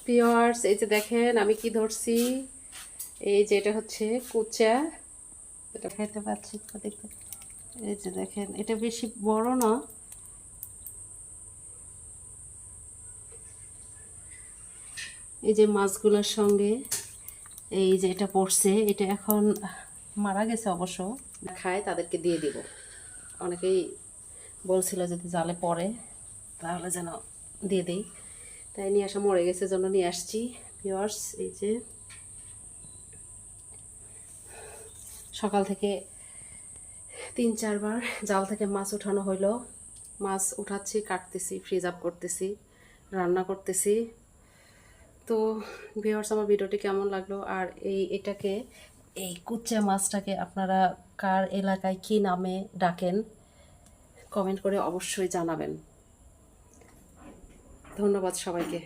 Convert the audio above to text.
Viewers, এই যে দেখেন আমি কি ধরছি। এই যে এটা হচ্ছে কুচা, এটা খেতে পাচ্ছি দেখতে। এই যে দেখেন, এটা বেশি বড় না। এই যে মাছগুলোর সঙ্গে এই যে এটা পড়ছে, এটা এখন মারা গেছে অবশ্য। খায় তাদেরকে দিয়ে দিব। অনেকেই বলছিল যদি জালে পড়ে তাহলে যেন দিয়ে দিই, তাই নিয়ে আসা, মরে গেছে জন্য নিয়ে আসছি। ভিউয়ার্স, এই যে সকাল থেকে 3-4 বার জাল থেকে মাছ উঠানো হইলো। মাছ উঠাচ্ছি, কাটতেছি, ফ্রিজ আপ করতেছি, রান্না করতেছি। তো ভিউয়ার্স, আমার ভিডিওটি কেমন লাগলো, আর এটাকে, এই কুচা মাছটাকে আপনারা কার এলাকায় কি নামে ডাকেন কমেন্ট করে অবশ্যই জানাবেন। ধন্যবাদ সবাইকে।